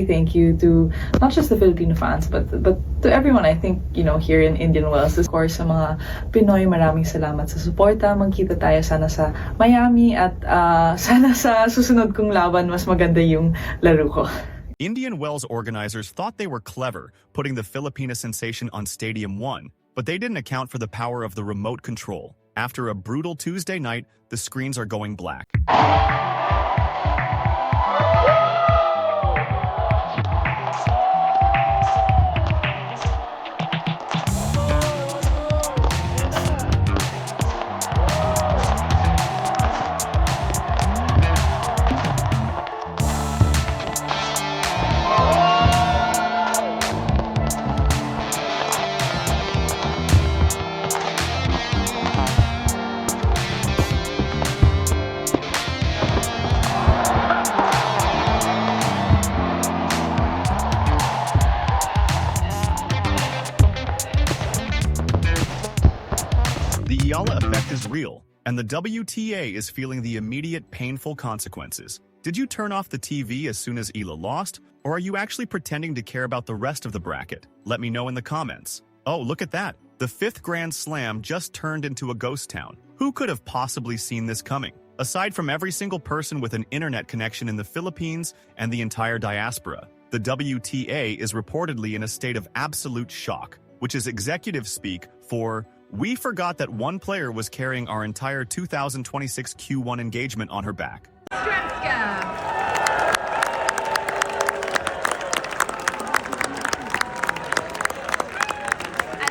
Thank you to not just the Filipino fans but to everyone, I think, here in Indian Wells. Of course, sa mga Pinoy, maraming salamat sa suporta. Magkita tayo sana sa Miami at sana sa susunod kong laban mas maganda yung laro ko. Indian Wells organizers thought they were clever, putting the Filipina sensation on Stadium 1, but they didn't account for the power of the remote control. After a brutal Tuesday night, the screens are going black. The Eala effect is real, and the WTA is feeling the immediate painful consequences. Did you turn off the TV as soon as Eala lost, or are you actually pretending to care about the rest of the bracket? Let me know in the comments. Oh, look at that. The 5th Grand Slam just turned into a ghost town. Who could have possibly seen this coming? Aside from every single person with an internet connection in the Philippines and the entire diaspora, the WTA is reportedly in a state of absolute shock, which is executive speak for "We forgot that one player was carrying our entire 2026 Q1 engagement on her back." And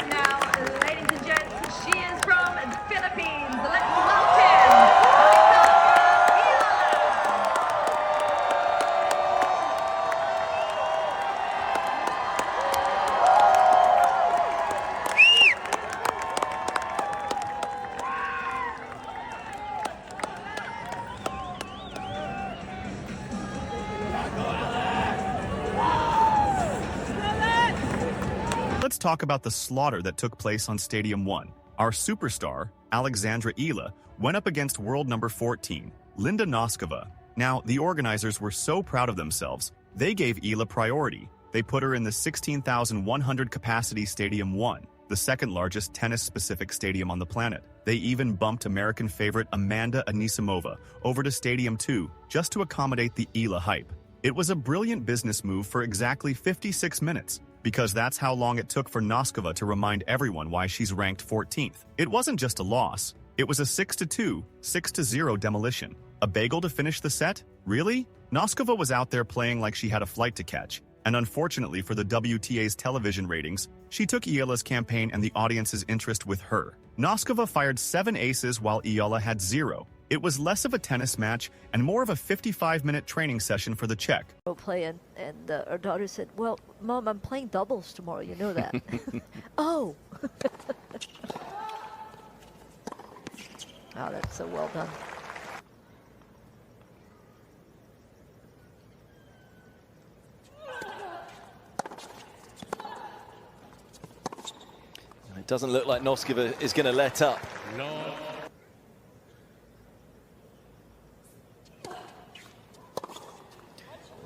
now, ladies and gents, she is from the Philippines. Let's welcome Let's talk about the slaughter that took place on Stadium 1. Our superstar, Eala, went up against world number 14, Linda Noskova. Now, the organizers were so proud of themselves, they gave Eala priority. They put her in the 16,100 capacity Stadium 1, the second largest tennis-specific stadium on the planet. They even bumped American favorite Amanda Anisimova over to Stadium 2 just to accommodate the Eala hype. It was a brilliant business move for exactly 56 minutes, because that's how long it took for Noskova to remind everyone why she's ranked 14th. It wasn't just a loss, it was a 6-2, 6-0 demolition. A bagel to finish the set? Really? Noskova was out there playing like she had a flight to catch, and unfortunately for the WTA's television ratings, she took Eala's campaign and the audience's interest with her. Noskova fired 7 aces while Eala had 0. It was less of a tennis match and more of a 55-minute training session for the Czech. Play and our daughter said, "Well, Mom, I'm playing doubles tomorrow. You know that." Oh. Oh, that's so well done. It doesn't look like Noskova is going to let up. No.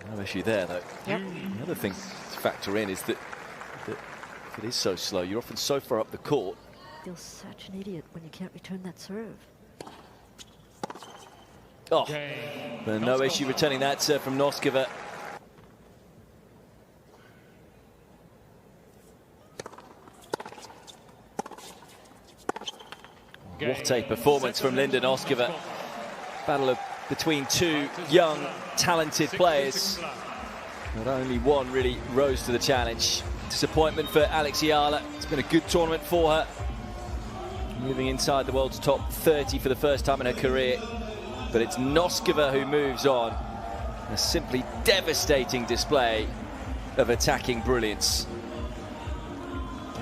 No issue there, though. Yep. The other thing to factor in is that if it is so slow, you're often so far up the court. You're such an idiot when you can't return that serve. Oh, but no issue returning that serve from Noskova. What a performance from Linda Noskova. Battle between two young, talented players. Not only one really rose to the challenge. Disappointment for Eala. It's been a good tournament for her. Moving inside the world's top 30 for the first time in her career. But it's Noskova who moves on. A simply devastating display of attacking brilliance.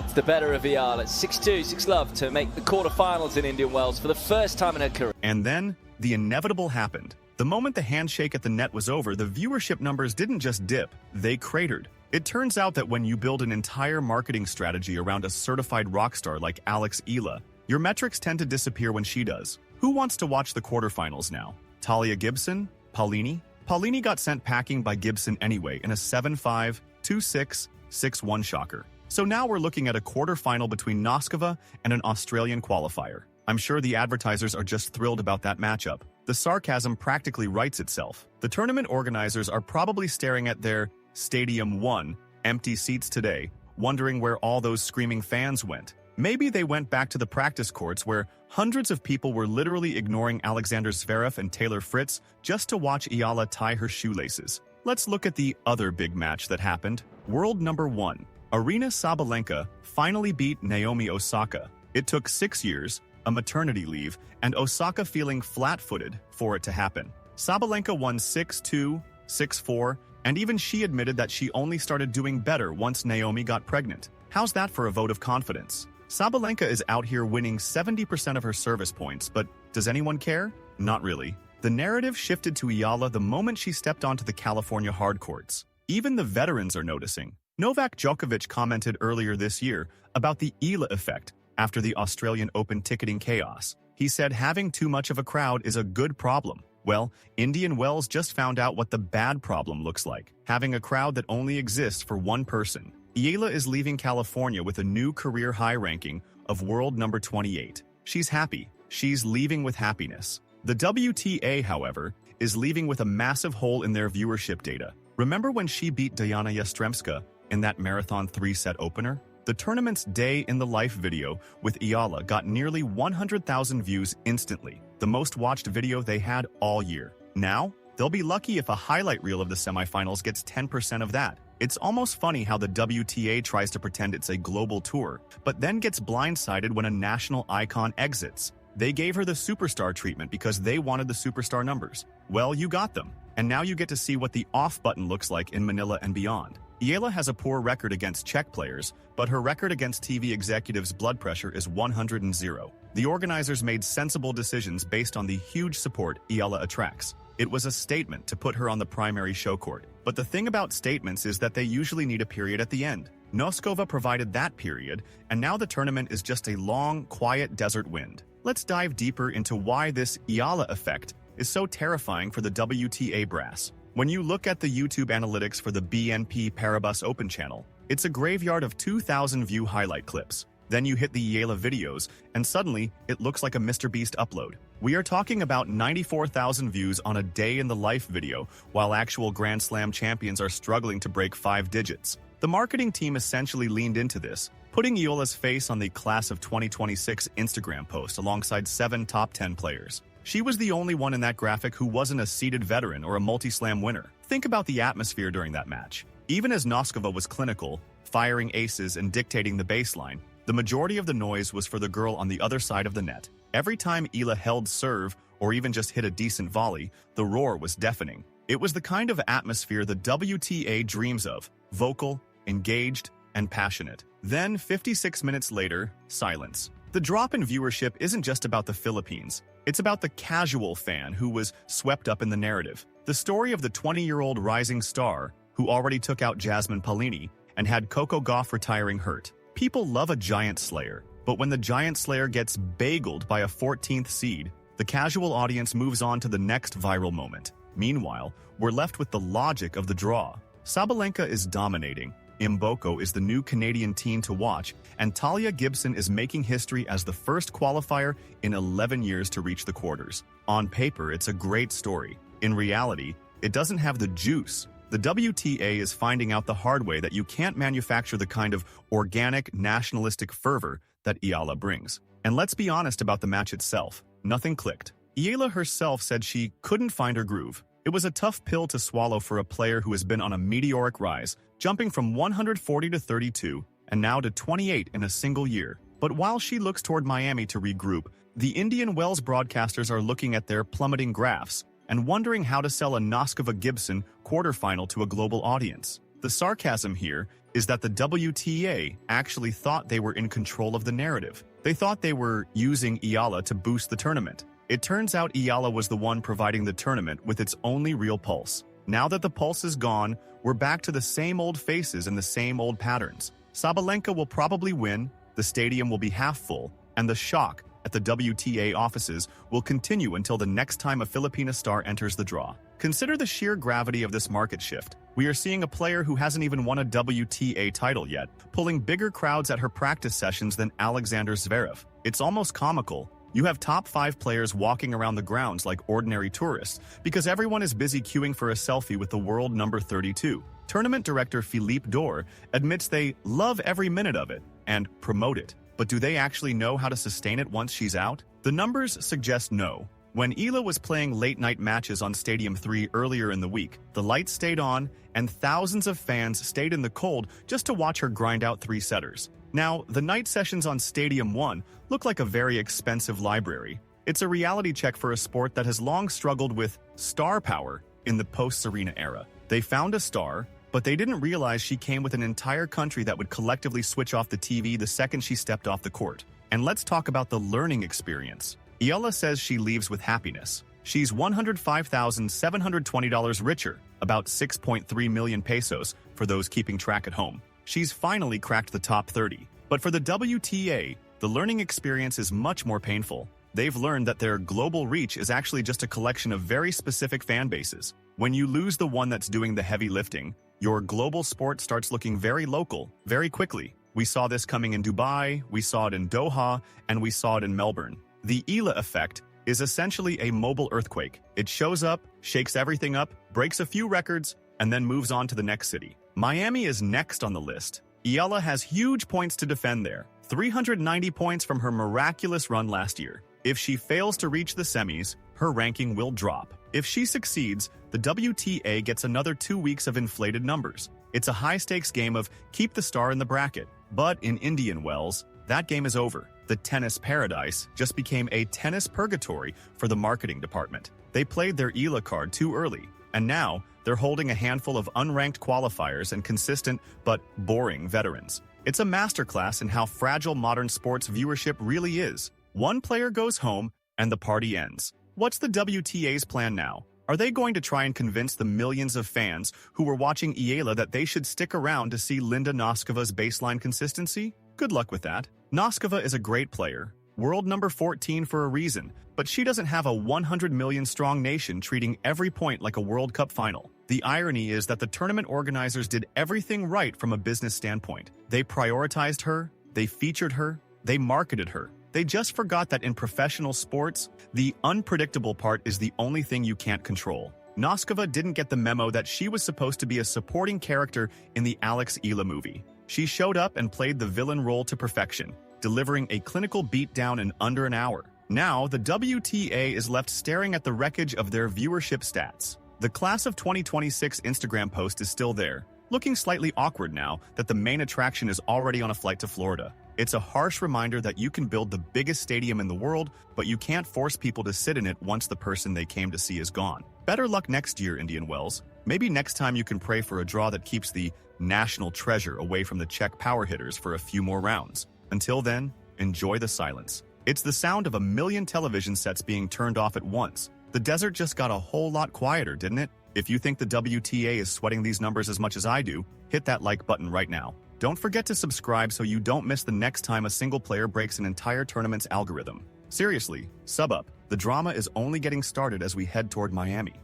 It's the better of Eala. 6-2, 6-love to make the quarterfinals in Indian Wells for the first time in her career. And then, the inevitable happened. The moment the handshake at the net was over, the viewership numbers didn't just dip, they cratered. It turns out that when you build an entire marketing strategy around a certified rock star like Eala, your metrics tend to disappear when she does. Who wants to watch the quarterfinals now? Talia Gibson? Paulini? Paulini got sent packing by Gibson anyway in a 7-5, 2-6, 6-1 shocker. So now we're looking at a quarterfinal between Noskova and an Australian qualifier. I'm sure the advertisers are just thrilled about that matchup. The sarcasm practically writes itself. The tournament organizers are probably staring at their Stadium 1 empty seats today, wondering where all those screaming fans went. Maybe they went back to the practice courts where hundreds of people were literally ignoring Alexander Zverev and Taylor Fritz just to watch Eala tie her shoelaces. Let's look at the other big match that happened. World number 1. Aryna Sabalenka finally beat Naomi Osaka. It took 6 years, a maternity leave, and Osaka feeling flat-footed for it to happen. Sabalenka won 6-2, 6-4, and even she admitted that she only started doing better once Naomi got pregnant. How's that for a vote of confidence? Sabalenka is out here winning 70% of her service points, but does anyone care? Not really. The narrative shifted to Eala the moment she stepped onto the California hard courts. Even the veterans are noticing. Novak Djokovic commented earlier this year about the Eala effect after the Australian Open ticketing chaos. He said having too much of a crowd is a good problem. Well, Indian Wells just found out what the bad problem looks like, having a crowd that only exists for one person. Eala is leaving California with a new career high ranking of world number 28. She's happy. She's leaving with happiness. The WTA, however, is leaving with a massive hole in their viewership data. Remember when she beat Diana Yastremska in that marathon 3-set opener? The tournament's day in the life video with Eala got nearly 100,000 views instantly, the most watched video they had all year. Now, they'll be lucky if a highlight reel of the semifinals gets 10% of that. It's almost funny how the WTA tries to pretend it's a global tour, but then gets blindsided when a national icon exits. They gave her the superstar treatment because they wanted the superstar numbers. Well, you got them. And now you get to see what the off button looks like in Manila and beyond. Eala has a poor record against Czech players, but her record against TV executives' blood pressure is 100-0. The organizers made sensible decisions based on the huge support Eala attracts. It was a statement to put her on the primary show court. But the thing about statements is that they usually need a period at the end. Noskova provided that period, and now the tournament is just a long, quiet desert wind. Let's dive deeper into why this Eala effect is so terrifying for the WTA brass. When you look at the YouTube analytics for the BNP Paribas Open channel, it's a graveyard of 2,000 view highlight clips. Then you hit the Eala videos, and suddenly it looks like a MrBeast upload. We are talking about 94,000 views on a day in the life video, while actual Grand Slam champions are struggling to break 5 digits. The marketing team essentially leaned into this, putting Eala's face on the Class of 2026 Instagram post alongside 7 top 10 players. She was the only one in that graphic who wasn't a seeded veteran or a multi-slam winner. Think about the atmosphere during that match. Even as Noskova was clinical, firing aces and dictating the baseline, the majority of the noise was for the girl on the other side of the net. Every time Eala held serve or even just hit a decent volley, the roar was deafening. It was the kind of atmosphere the WTA dreams of, vocal, engaged, and passionate. Then, 56 minutes later, silence. The drop in viewership isn't just about the Philippines. It's about the casual fan who was swept up in the narrative. The story of the 20-year-old rising star who already took out Jasmine Paolini and had Coco Gauff retiring hurt. People love a giant slayer, but when the giant slayer gets bageled by a 14th seed, the casual audience moves on to the next viral moment. Meanwhile, we're left with the logic of the draw. Sabalenka is dominating. Mboko is the new Canadian teen to watch, and Talia Gibson is making history as the first qualifier in 11 years to reach the quarters. On paper, it's a great story. In reality, it doesn't have the juice. The WTA is finding out the hard way that you can't manufacture the kind of organic, nationalistic fervor that Eala brings. And let's be honest about the match itself. Nothing clicked. Eala herself said she couldn't find her groove. It was a tough pill to swallow for a player who has been on a meteoric rise, jumping from 140 to 32 and now to 28 in a single year. But while she looks toward Miami to regroup, the Indian Wells broadcasters are looking at their plummeting graphs and wondering how to sell a Noskova Gibson quarterfinal to a global audience. The sarcasm here is that the WTA actually thought they were in control of the narrative. They thought they were using Eala to boost the tournament. It turns out Eala was the one providing the tournament with its only real pulse. Now that the pulse is gone, we're back to the same old faces and the same old patterns. Sabalenka will probably win, the stadium will be half full, and the shock at the WTA offices will continue until the next time a Filipina star enters the draw. Consider the sheer gravity of this market shift. We are seeing a player who hasn't even won a WTA title yet, pulling bigger crowds at her practice sessions than Alexander Zverev. It's almost comical. You have top 5 players walking around the grounds like ordinary tourists because everyone is busy queuing for a selfie with the world number 32. Tournament director Philippe Dor admits they love every minute of it and promote it. But do they actually know how to sustain it once she's out? The numbers suggest no. When Eala was playing late-night matches on Stadium 3 earlier in the week, the lights stayed on and thousands of fans stayed in the cold just to watch her grind out 3-setters. Now, the night sessions on Stadium 1 look like a very expensive library. It's a reality check for a sport that has long struggled with star power in the post-Serena era. They found a star, but they didn't realize she came with an entire country that would collectively switch off the TV the second she stepped off the court. And let's talk about the learning experience. Eala says she leaves with happiness. She's $105,720 richer, about 6.3 million pesos for those keeping track at home. She's finally cracked the top 30. But for the WTA, the learning experience is much more painful. They've learned that their global reach is actually just a collection of very specific fan bases. When you lose the one that's doing the heavy lifting, your global sport starts looking very local, very quickly. We saw this coming in Dubai, we saw it in Doha, and we saw it in Melbourne. The Eala effect is essentially a mobile earthquake. It shows up, shakes everything up, breaks a few records, and then moves on to the next city. Miami is next on the list. Eala has huge points to defend there. 390 points from her miraculous run last year. If she fails to reach the semis, her ranking will drop. If she succeeds, the WTA gets another 2 weeks of inflated numbers. It's a high-stakes game of keep the star in the bracket. But in Indian Wells, that game is over. The tennis paradise just became a tennis purgatory for the marketing department. They played their Eala card too early, and now they're holding a handful of unranked qualifiers and consistent but boring veterans. It's a masterclass in how fragile modern sports viewership really is. One player goes home, and the party ends. What's the WTA's plan now? Are they going to try and convince the millions of fans who were watching Eala that they should stick around to see Linda Noskova's baseline consistency? Good luck with that. Noskova is a great player, world number 14 for a reason, but she doesn't have a 100 million strong nation treating every point like a World Cup final. The irony is that the tournament organizers did everything right from a business standpoint. They prioritized her, they featured her, they marketed her. They just forgot that in professional sports, the unpredictable part is the only thing you can't control. Noskova didn't get the memo that she was supposed to be a supporting character in the Alex Eala movie. She showed up and played the villain role to perfection, delivering a clinical beatdown in under an hour. Now, the WTA is left staring at the wreckage of their viewership stats. The class of 2026 Instagram post is still there, looking slightly awkward now that the main attraction is already on a flight to Florida. It's a harsh reminder that you can build the biggest stadium in the world, but you can't force people to sit in it once the person they came to see is gone. Better luck next year, Indian Wells. Maybe next time you can pray for a draw that keeps the national treasure away from the Czech power hitters for a few more rounds. Until then, enjoy the silence. It's the sound of a million television sets being turned off at once. The desert just got a whole lot quieter, didn't it? If you think the WTA is sweating these numbers as much as I do, hit that like button right now. Don't forget to subscribe so you don't miss the next time a single player breaks an entire tournament's algorithm. Seriously, sub up. The drama is only getting started as we head toward Miami.